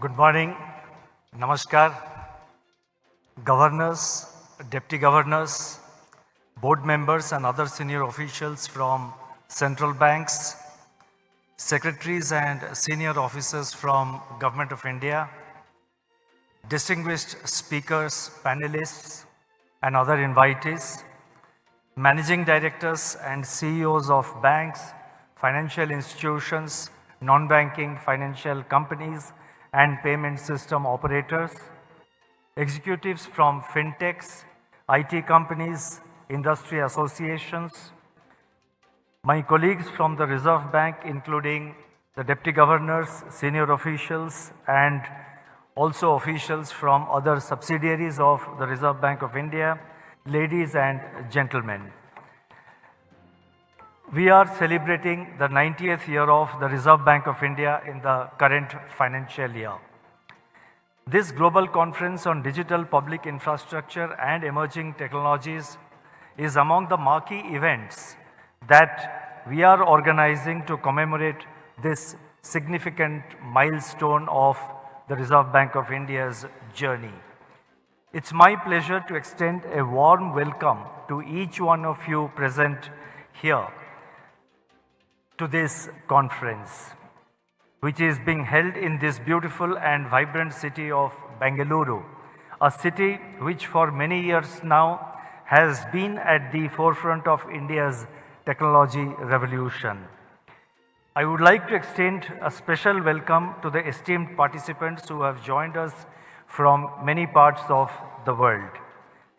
Good morning, Namaskar, governors, deputy governors, board members and other senior officials from central banks, secretaries and senior officers from Government of India, distinguished speakers, panelists and other invitees, managing directors and CEOs of banks, financial institutions, non-banking financial companies and payment system operators, executives from fintechs, IT companies, industry associations, my colleagues from the Reserve Bank, including the deputy governors, senior officials, and also officials from other subsidiaries of the Reserve Bank of India, ladies and gentlemen. We are celebrating the 90th year of the Reserve Bank of India in the current financial year. This global conference on digital public infrastructure and emerging technologies is among the marquee events that we are organizing to commemorate this significant milestone of the Reserve Bank of India's journey. It's my pleasure to extend a warm welcome to each one of you present here to this conference, which is being held in this beautiful and vibrant city of Bengaluru, a city which for many years now has been at the forefront of India's technology revolution. I would like to extend a special welcome to the esteemed participants who have joined us from many parts of the world.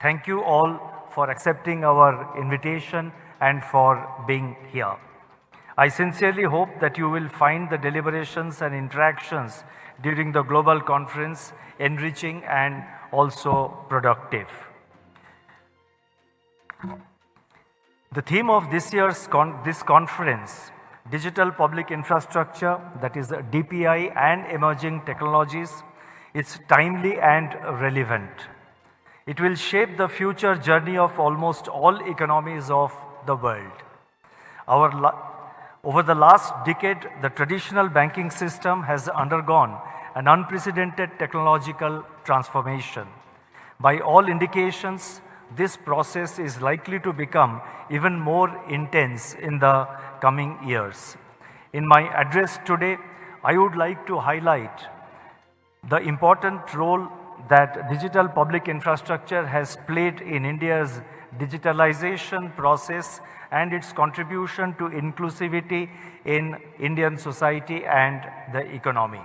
Thank you all for accepting our invitation and for being here. I sincerely hope that you will find the deliberations and interactions during the global conference enriching and also productive. The theme of this year's conference, Digital Public Infrastructure, that is DPI and Emerging Technologies, is timely and relevant. It will shape the future journey of almost all economies of the world. Over the last decade, the traditional banking system has undergone an unprecedented technological transformation. By all indications, this process is likely to become even more intense in the coming years. In my address today, I would like to highlight the important role that digital public infrastructure has played in India's digitalization process and its contribution to inclusivity in Indian society and the economy.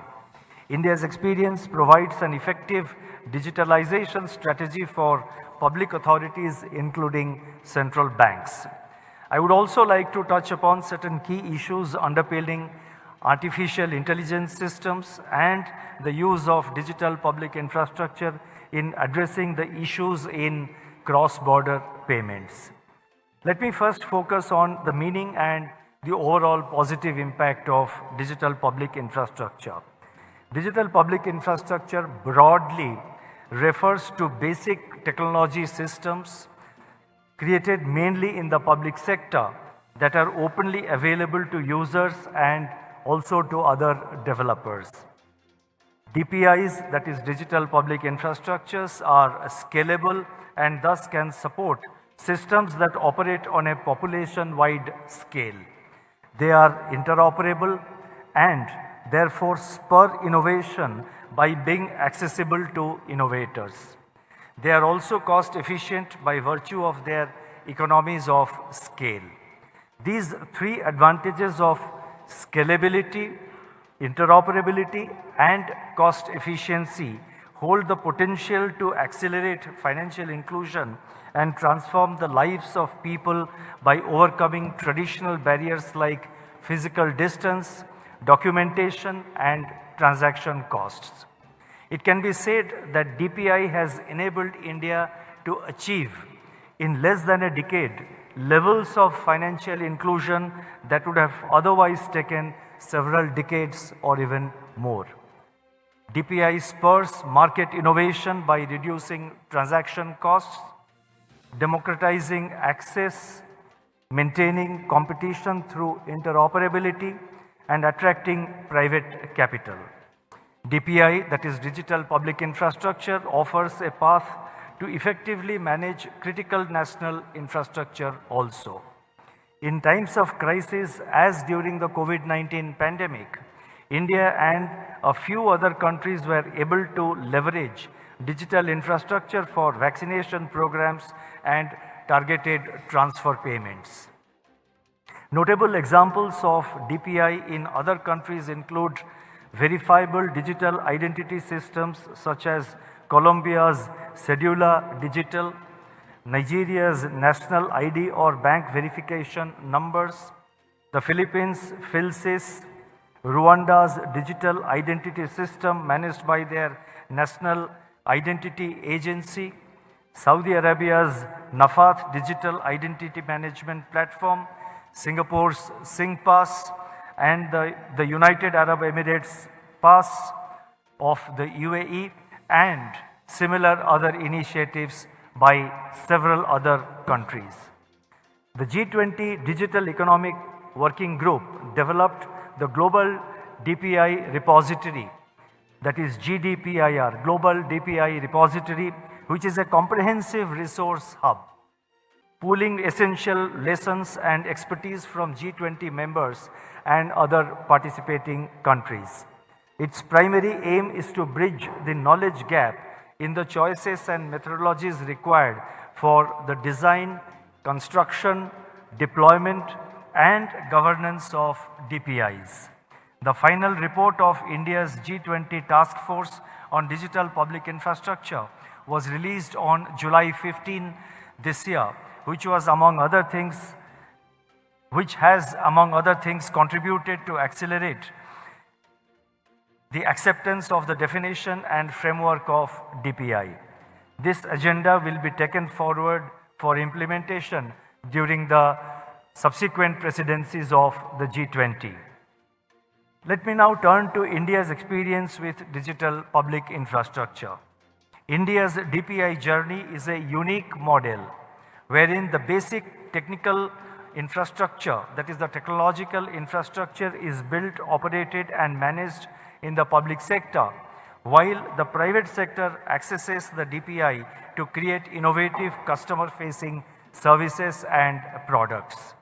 India's experience provides an effective digitalization strategy for public authorities, including central banks. I would also like to touch upon certain key issues underpinning artificial intelligence systems and the use of digital public infrastructure in addressing the issues in cross-border payments. Let me first focus on the meaning and the overall positive impact of digital public infrastructure. Digital public infrastructure broadly refers to basic technology systems created mainly in the public sector that are openly available to users and also to other developers. DPIs, that is digital public infrastructures, are scalable and thus can support systems that operate on a population-wide scale. They are interoperable and therefore spur innovation by being accessible to innovators. They are also cost efficient by virtue of their economies of scale. These three advantages of scalability, interoperability, and cost efficiency hold the potential to accelerate financial inclusion and transform the lives of people by overcoming traditional barriers like physical distance, documentation, and transaction costs. It can be said that DPI has enabled India to achieve in less than a decade levels of financial inclusion that would have otherwise taken several decades or even more. DPI spurs market innovation by reducing transaction costs, democratizing access, maintaining competition through interoperability, and attracting private capital. DPI, that is Digital Public Infrastructure, offers a path to effectively manage critical national infrastructure also. In times of crisis, as during the COVID-19 pandemic, India and a few other countries were able to leverage digital infrastructure for vaccination programs and targeted transfer payments. Notable examples of DPI in other countries include verifiable digital identity systems such as Colombia's Cedula Digital, Nigeria's National ID or bank verification numbers, the Philippines' PhilSys, Rwanda's digital identity system managed by their National Identity Agency, Saudi Arabia's Nafat digital identity management platform, Singapore's SingPass, and the United Arab Emirates Pass of the UAE, and similar other initiatives by several other countries. The G20 Digital Economic Working Group developed the Global DPI Repository, that is GDPIR, Global DPI Repository, which is a comprehensive resource hub, pooling essential lessons and expertise from G20 members and other participating countries. Its primary aim is to bridge the knowledge gap in the choices and methodologies required for the design, construction, deployment, and governance of DPIs. The final report of India's G20 Task Force on Digital Public Infrastructure was released on July 15 this year, which has among other things contributed to accelerate the acceptance of the definition and framework of DPI. This agenda will be taken forward for implementation during the subsequent presidencies of the G20. Let me now turn to India's experience with digital public infrastructure. India's DPI journey is a unique model wherein the basic technical infrastructure, that is the technological infrastructure, is built, operated and managed in the public sector, while the private sector accesses the DPI to create innovative customer-facing services and products.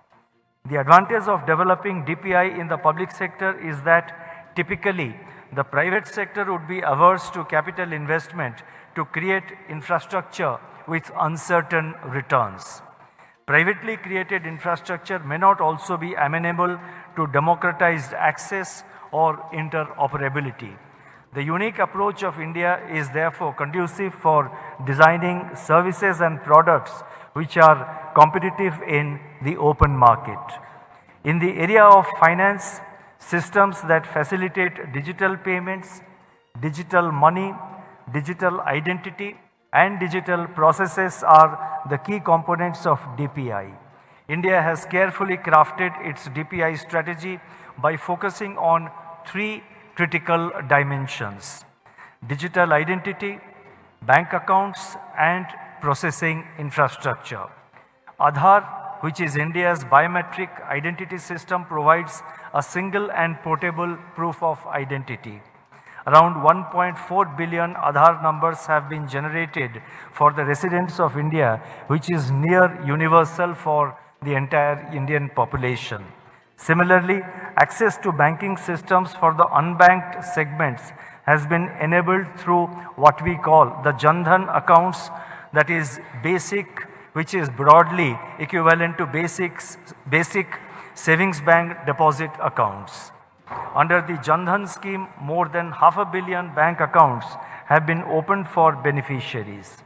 The advantage of developing DPI in the public sector is that typically the private sector would be averse to capital investment to create infrastructure with uncertain returns. Privately created infrastructure may not also be amenable to democratized access or interoperability. The unique approach of India is therefore conducive for designing services and products which are competitive in the open market. In the area of finance, systems that facilitate digital payments, digital money, digital identity, and digital processes are the key components of DPI. India has carefully crafted its DPI strategy by focusing on three critical dimensions: digital identity, bank accounts, and processing infrastructure. Aadhaar, which is India's biometric identity system, provides a single and portable proof of identity. Around 1.4 billion Aadhaar numbers have been generated for the residents of India, which is near universal for the entire Indian population. Similarly, access to banking systems for the unbanked segments has been enabled through what we call the Jan Dhan accounts, that is basic, which is broadly equivalent to basic savings bank deposit accounts. Under the Jan Dhan scheme, more than 500 million bank accounts have been opened for beneficiaries.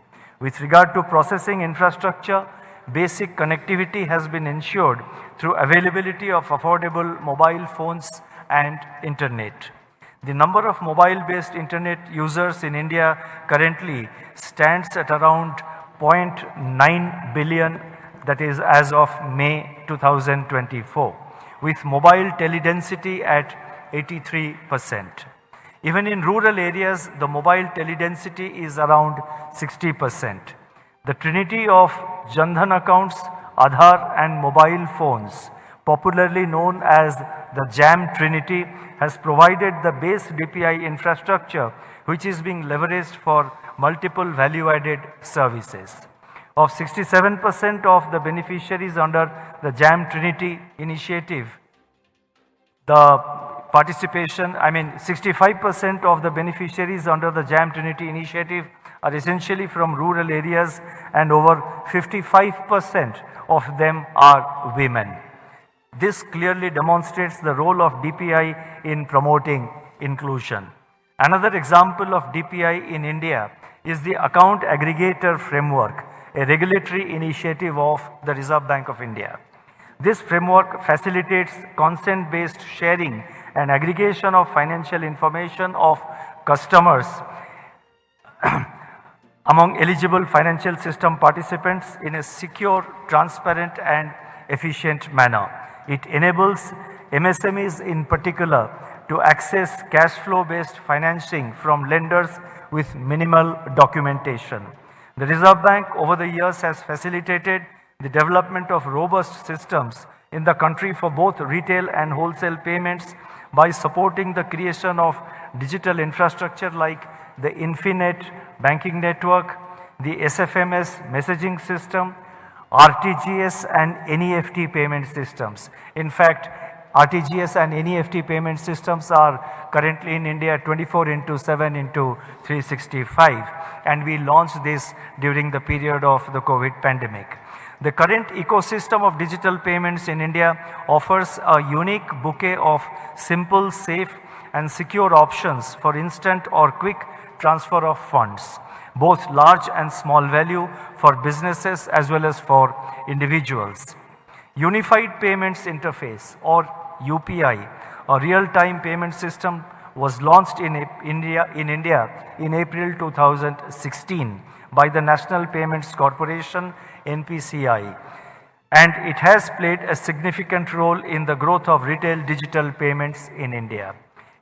With regard to processing infrastructure, basic connectivity has been ensured through availability of affordable mobile phones and internet. The number of mobile-based internet users in India currently stands at around 0.9 billion, that is as of May 2024, with mobile teledensity at 83%. Even in rural areas, the mobile teledensity is around 60%. The trinity of Jan Dhan accounts, Aadhaar and mobile phones popularly known as the JAM Trinity, has provided the base DPI infrastructure which is being leveraged for multiple value-added services. Of 67% of the beneficiaries under the JAM Trinity initiative, the participation, 65% of the beneficiaries under the JAM Trinity initiative are essentially from rural areas, and over 55% of them are women. This clearly demonstrates the role of DPI in promoting inclusion. Another example of DPI in India is the Account Aggregator Framework, a regulatory initiative of the Reserve Bank of India. This framework facilitates consent-based sharing and aggregation of financial information of customers among eligible financial system participants in a secure, transparent and efficient manner. It enables MSMEs in particular to access cash flow based financing from lenders with minimal documentation. The Reserve Bank over the years has facilitated the development of robust systems in the country for both retail and wholesale payments by supporting the creation of digital infrastructure like the Infinet banking network, the SFMS messaging system, RTGS and NEFT payment systems. In fact, RTGS and NEFT payment systems are currently in India 24/7/365, and we launched this during the period of the COVID pandemic. The current ecosystem of digital payments in India offers a unique bouquet of simple, safe and secure options for instant or quick transfer of funds, both large and small value for businesses as well as for individuals. Unified Payments Interface or UPI, a real-time payment system, was launched in India in April 2016 by the National Payments Corporation NPCI, and it has played a significant role in the growth of retail digital payments in India.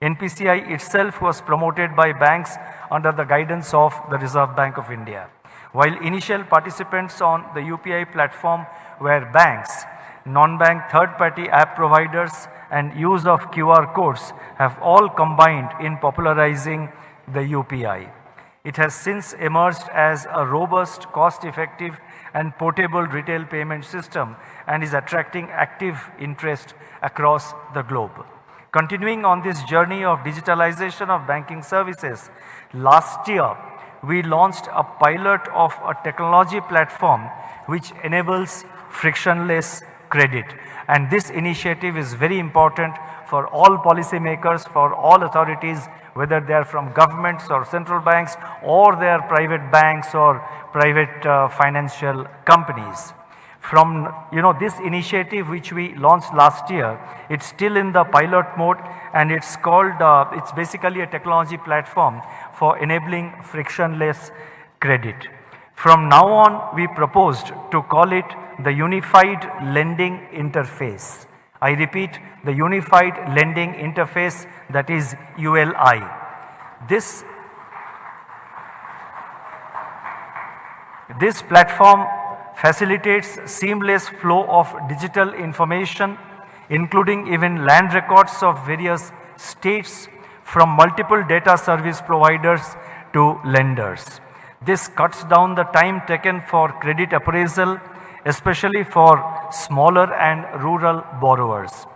NPCI itself was promoted by banks under the guidance of the Reserve Bank of India. While initial participants on the UPI platform were banks, non-bank third-party app providers and use of QR codes have all combined in popularizing the UPI. It has since emerged as a robust, cost-effective and portable retail payment system and is attracting active interest across the globe. Continuing on this journey of digitalization of banking services, last year we launched a pilot of a technology platform which enables frictionless credit. And this initiative is very important for all policymakers, for all authorities, whether they are from governments or central banks or they are private banks or private financial companies. From this initiative which we launched last year, it's still in the pilot mode, and it's called, it's basically a technology platform for enabling frictionless credit. From now on, we proposed to call it the Unified Lending Interface. I repeat, the Unified Lending Interface, that is ULI. This platform facilitates seamless flow of digital information, including even land records of various states from multiple data service providers to lenders. This cuts down the time taken for credit appraisal, especially for smaller and rural borrowers.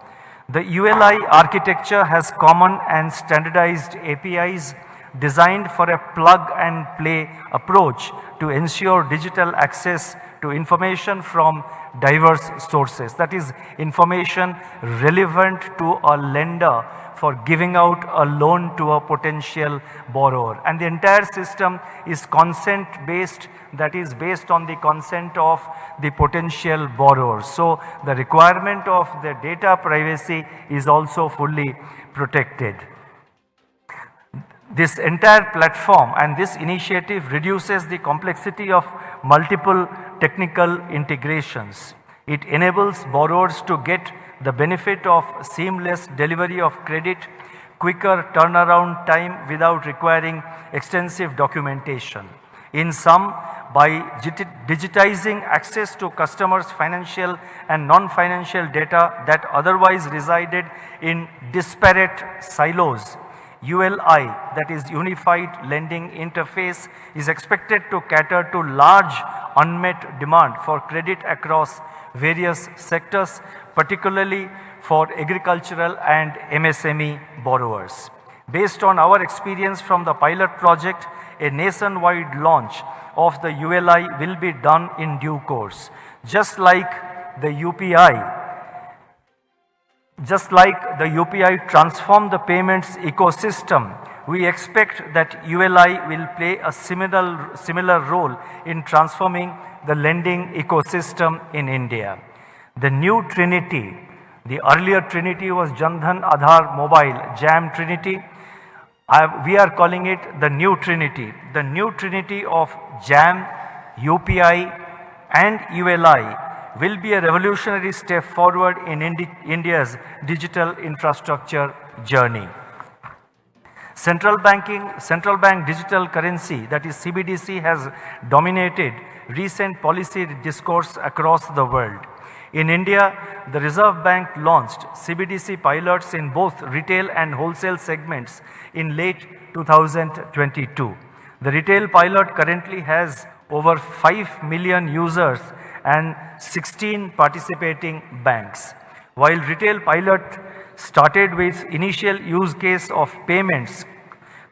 The ULI architecture has common and standardized APIs designed for a plug-and-play approach to ensure digital access to information from diverse sources. That is, information relevant to a lender for giving out a loan to a potential borrower. And the entire system is consent based, that is based on the consent of the potential borrower. So the requirement of the data privacy is also fully protected. This entire platform and this initiative reduces the complexity of multiple technical integrations. It enables borrowers to get the benefit of seamless delivery of credit, quicker turnaround time without requiring extensive documentation. In sum, by digitizing access to customers' financial and non-financial data that otherwise resided in disparate silos, ULI, that is Unified Lending Interface, is expected to cater to large unmet demand for credit across various sectors, particularly for agricultural and MSME borrowers. Based on our experience from the pilot project, a nationwide launch of the ULI will be done in due course. Just like the UPI transformed the payments ecosystem, we expect that ULI will play a similar role in transforming the lending ecosystem in India. The new Trinity, the earlier Trinity was Jan Dhan Aadhaar Mobile, JAM Trinity. We are calling it the new Trinity. The new Trinity of JAM, UPI and ULI will be a revolutionary step forward in India's digital infrastructure journey. Central bank digital currency, that is CBDC, has dominated recent policy discourse across the world. In India, the Reserve Bank launched CBDC pilots in both retail and wholesale segments in late 2022. The retail pilot currently has over 5 million users and 16 participating banks. While retail pilot started with initial use case of payments,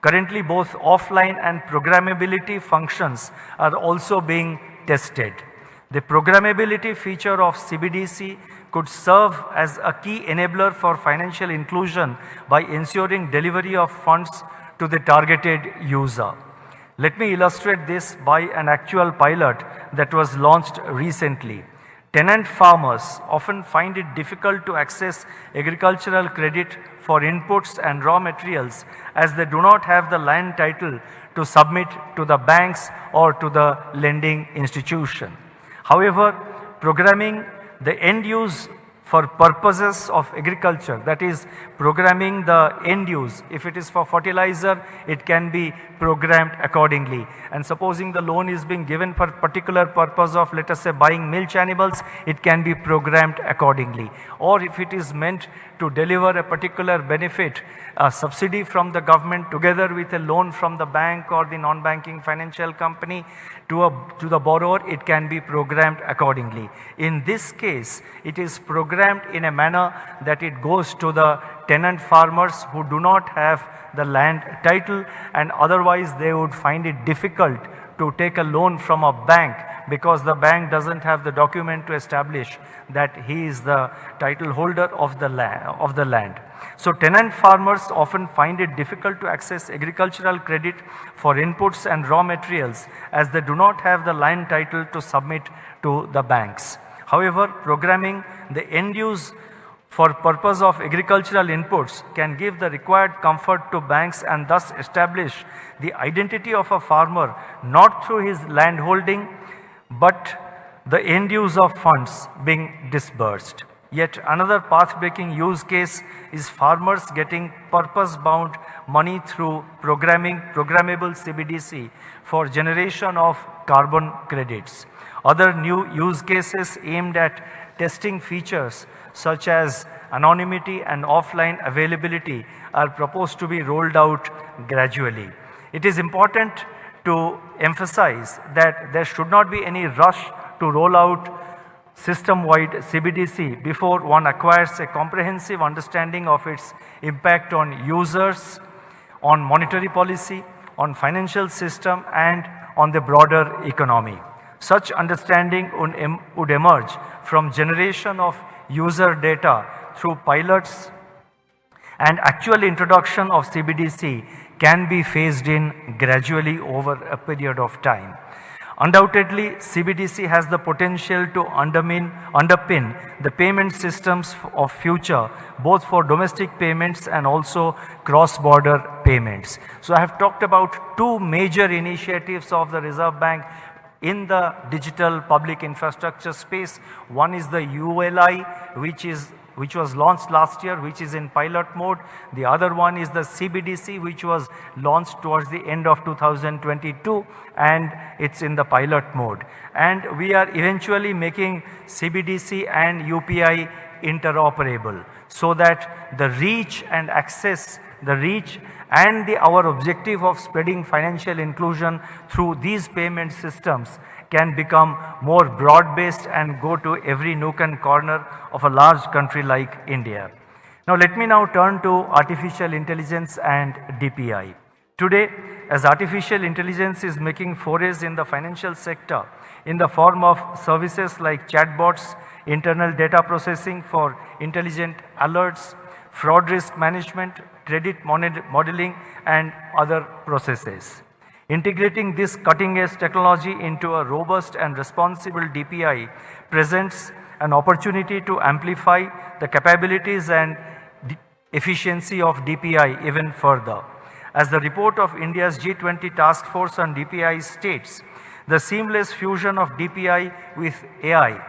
currently both offline and programmability functions are also being tested. The programmability feature of CBDC could serve as a key enabler for financial inclusion by ensuring delivery of funds to the targeted user. Let me illustrate this by an actual pilot that was launched recently. Tenant farmers often find it difficult to access agricultural credit for inputs and raw materials as they do not have the land title to submit to the banks or to the lending institution. However, programming the end use for purposes of agriculture, that is programming the end use. If it is for fertilizer, it can be programmed accordingly. And supposing the loan is being given for particular purpose of, let us say, buying milch animals, it can be programmed accordingly. Or if it is meant to deliver a particular benefit, a subsidy from the government together with a loan from the bank or the non-banking financial company to the borrower, it can be programmed accordingly. In this case, it is programmed in a manner that it goes to the tenant farmers who do not have the land title, and otherwise they would find it difficult to take a loan from a bank because the bank doesn't have the document to establish that he is the title holder of the land. So tenant farmers often find it difficult to access agricultural credit for inputs and raw materials as they do not have the land title to submit to the banks. However, programming the end use for purpose of agricultural inputs can give the required comfort to banks and thus establish the identity of a farmer not through his land holding but the end use of funds being disbursed. Yet another path-breaking use case is farmers getting purpose-bound money through programmable CBDC for generation of carbon credits. Other new use cases aimed at testing features such as anonymity and offline availability are proposed to be rolled out gradually. It is important to emphasize that there should not be any rush to roll out system-wide CBDC before one acquires a comprehensive understanding of its impact on users, on monetary policy, on financial system and on the broader economy. Such understanding would emerge from generation of user data through pilots, and actual introduction of CBDC can be phased in gradually over a period of time. Undoubtedly, CBDC has the potential to underpin the payment systems of future, both for domestic payments and also cross-border payments. So I have talked about two major initiatives of the Reserve Bank in the digital public infrastructure space. One is the ULI, which is which was launched last year, which is in pilot mode. The other one is the CBDC, which was launched towards the end of 2022, and it's in the pilot mode. And we are eventually making CBDC and UPI interoperable so that the reach and access, our objective of spreading financial inclusion through these payment systems can become more broad-based and go to every nook and corner of a large country like India. Now let me now turn to artificial intelligence and DPI. Today, as artificial intelligence is making forays in the financial sector in the form of services like chatbots, internal data processing for intelligent alerts, fraud risk management, credit modeling, and other processes. Integrating this cutting-edge technology into a robust and responsible DPI presents an opportunity to amplify the capabilities and efficiency of DPI even further. As the report of India's G20 Task Force on DPI states, the seamless fusion of DPI with AI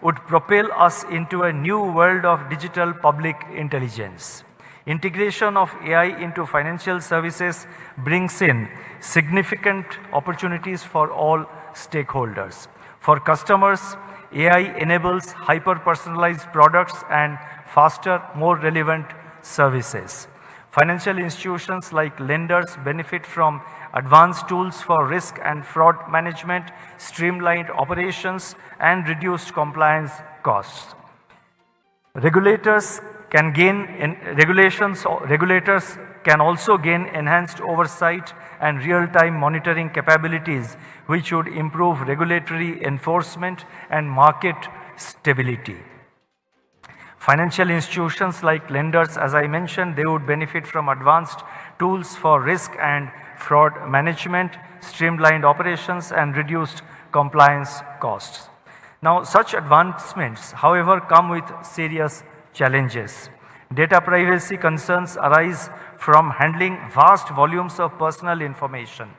would propel us into a new world of digital public intelligence. Integration of AI into financial services brings in significant opportunities for all stakeholders. For customers, AI enables hyper-personalized products and faster, more relevant services. Financial institutions like lenders benefit from advanced tools for risk and fraud management, streamlined operations, and reduced compliance costs. Regulators can also gain enhanced oversight and real-time monitoring capabilities, which would improve regulatory enforcement and market stability. Financial institutions like lenders, as I mentioned, they would benefit from advanced tools for risk and fraud management, streamlined operations, and reduced compliance costs. Now, such advancements, however, come with serious challenges. Data privacy concerns arise from handling vast volumes of personal information.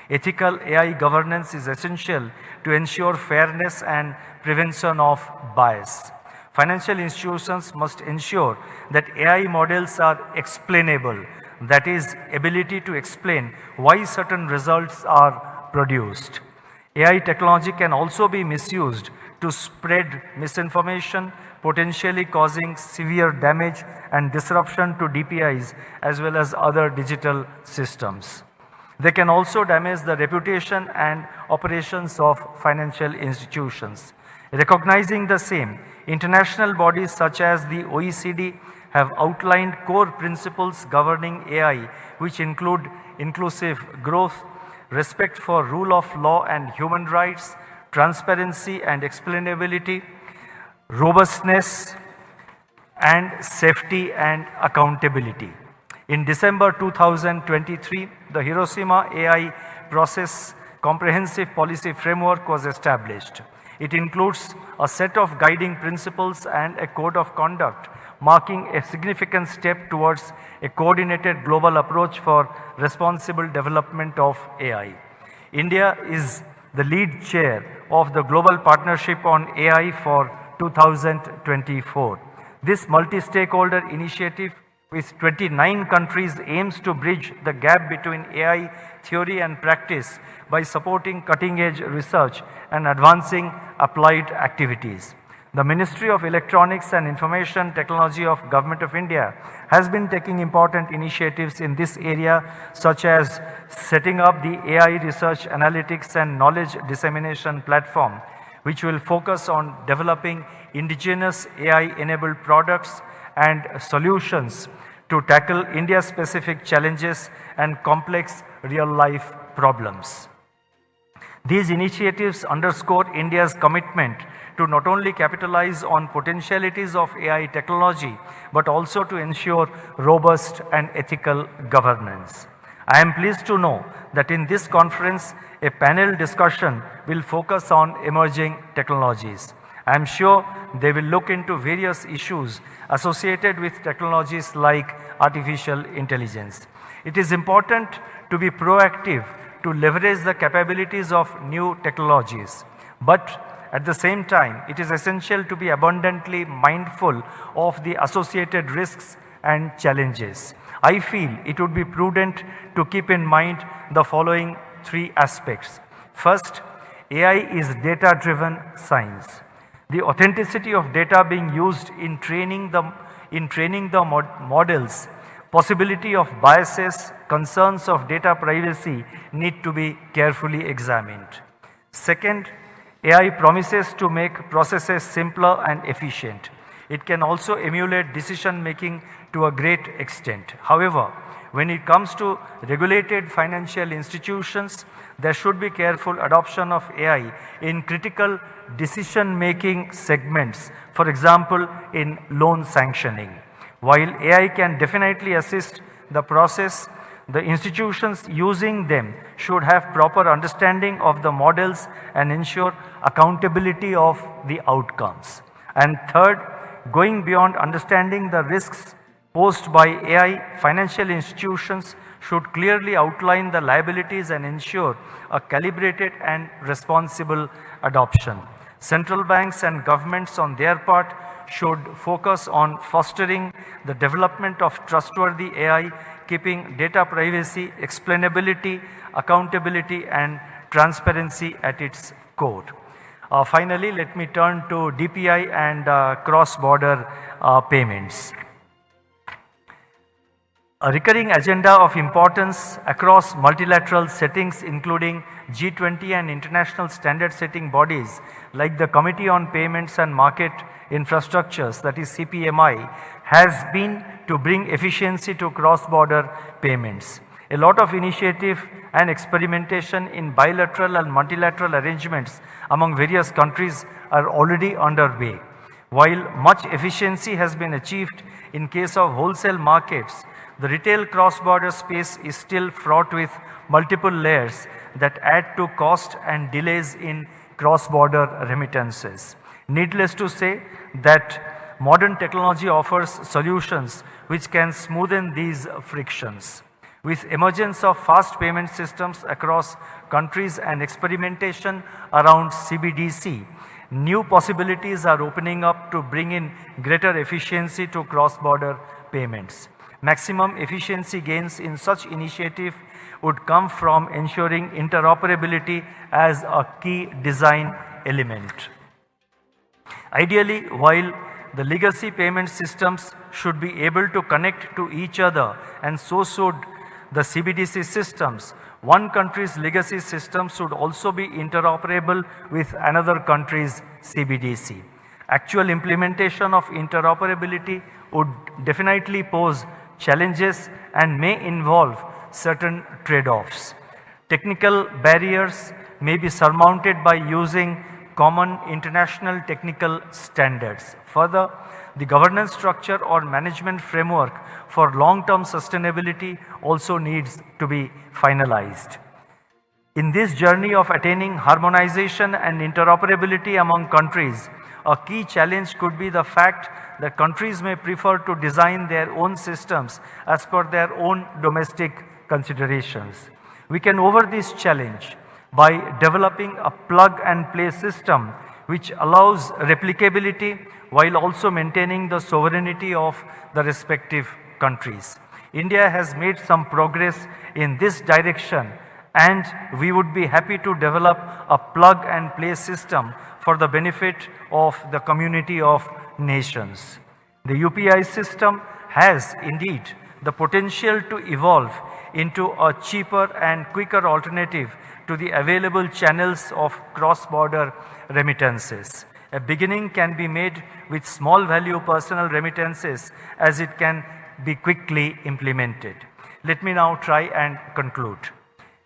Ethical AI governance is essential to ensure fairness and prevention of bias. Financial institutions must ensure that AI models are explainable, that is, ability to explain why certain results are produced. AI technology can also be misused to spread misinformation, potentially causing severe damage and disruption to DPIs as well as other digital systems. They can also damage the reputation and operations of financial institutions. Recognizing the same, international bodies such as the OECD have outlined core principles governing AI, which include inclusive growth, respect for rule of law and human rights, transparency and explainability, robustness, and safety and accountability. In December 2023, the Hiroshima AI Process Comprehensive Policy Framework was established. It includes a set of guiding principles and a code of conduct, marking a significant step towards a coordinated global approach for responsible development of AI. India is the lead chair of the Global Partnership on AI for 2024. This multi-stakeholder initiative with 29 countries aims to bridge the gap between AI theory and practice by supporting cutting-edge research and advancing applied activities. The Ministry of Electronics and Information Technology of Government of India has been taking important initiatives in this area, such as setting up the AI Research Analytics and Knowledge Dissemination Platform, which will focus on developing indigenous AI-enabled products and solutions to tackle India-specific challenges and complex real-life problems. These initiatives underscore India's commitment to not only capitalize on potentialities of AI technology, but also to ensure robust and ethical governance. I am pleased to know that in this conference, a panel discussion will focus on emerging technologies. I am sure they will look into various issues associated with technologies like artificial intelligence. It is important to be proactive to leverage the capabilities of new technologies. But At the same time, it is essential to be abundantly mindful of the associated risks and challenges. I feel it would be prudent to keep in mind the following three aspects. First, AI is data-driven science. The authenticity of data being used in training the models, possibility of biases, concerns of data privacy need to be carefully examined. Second, AI promises to make processes simpler and efficient. It can also emulate decision making to a great extent. However, when it comes to regulated financial institutions, there should be careful adoption of AI in critical decision-making segments, for example, in loan sanctioning. While AI can definitely assist the process, the institutions using them should have proper understanding of the models and ensure accountability of the outcomes. And third, going beyond understanding the risks posed by AI, financial institutions should clearly outline the liabilities and ensure a calibrated and responsible adoption. Central banks and governments on their part should focus on fostering the development of trustworthy AI, keeping data privacy, explainability, accountability and transparency at its core. Finally, let me turn to DPI and cross-border payments. A recurring agenda of importance across multilateral settings including G20 and international standard setting bodies like the Committee on Payments and Market Infrastructures, that is CPMI, has been to bring efficiency to cross-border payments. A lot of initiative and experimentation in bilateral and multilateral arrangements among various countries are already underway. While much efficiency has been achieved in case of wholesale markets, the retail cross-border space is still fraught with multiple layers that add to cost and delays in cross-border remittances. Needless to say that modern technology offers solutions which can smoothen these frictions. With emergence of fast payment systems across countries and experimentation around CBDC, new possibilities are opening up to bring in greater efficiency to cross-border payments. Maximum efficiency gains in such initiative would come from ensuring interoperability as a key design element. Ideally, while the legacy payment systems should be able to connect to each other and so should the CBDC systems, one country's legacy system should also be interoperable with another country's CBDC. Actual implementation of interoperability would definitely pose challenges and may involve certain trade-offs. Technical barriers may be surmounted by using common international technical standards. Further, the governance structure or management framework for long-term sustainability also needs to be finalized. In this journey of attaining harmonization and interoperability among countries, a key challenge could be the fact that countries may prefer to design their own systems as per their own domestic considerations. We can over this challenge by developing a plug-and-play system which allows replicability while also maintaining the sovereignty of the respective countries. India has made some progress in this direction, and we would be happy to develop a plug-and-play system for the benefit of the community of nations. The UPI system has indeed the potential to evolve into a cheaper and quicker alternative to the available channels of cross-border remittances. A beginning can be made with small value personal remittances as it can be quickly implemented. Let me now try and conclude.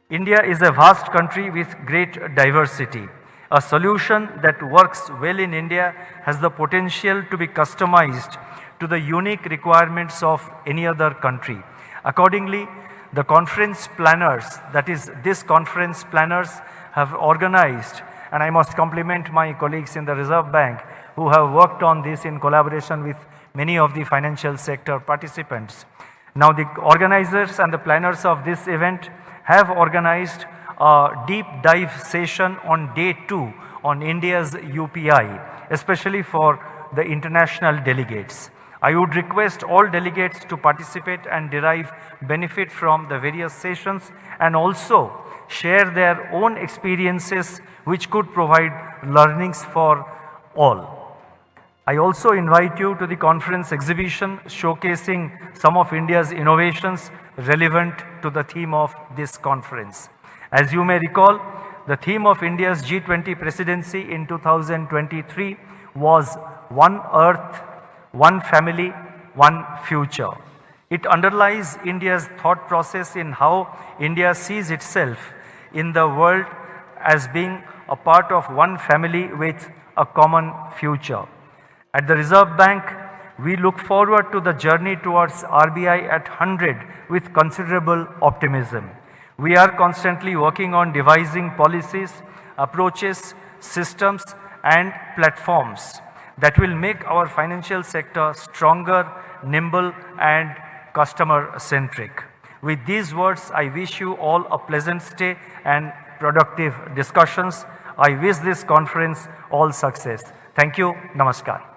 India is a vast country with great diversity. A solution that works well in India has the potential to be customized to the unique requirements of any other country. Accordingly, the conference planners, that is this conference planners, have organized, and I must compliment my colleagues in the Reserve Bank who have worked on this in collaboration with many of the financial sector participants. Now the organizers and the planners of this event have organized a deep dive session on day 2 on India's UPI, especially for the international delegates. I would request all delegates to participate and derive benefit from the various sessions and also share their own experiences which could provide learnings for all. I also invite you to the conference exhibition showcasing some of India's innovations relevant to the theme of this conference. As you may recall, the theme of India's G20 presidency in 2023 was One Earth, One Family, One Future. It underlies India's thought process in how India sees itself in the world as being a part of one family with a common future. At the Reserve Bank, we look forward to the journey towards RBI at 100 with considerable optimism. We are constantly working on devising policies, approaches, systems and platforms that will make our financial sector stronger, nimble and customer-centric. With these words, I wish you all a pleasant stay and productive discussions. I wish this conference all success. Thank you. Namaskar.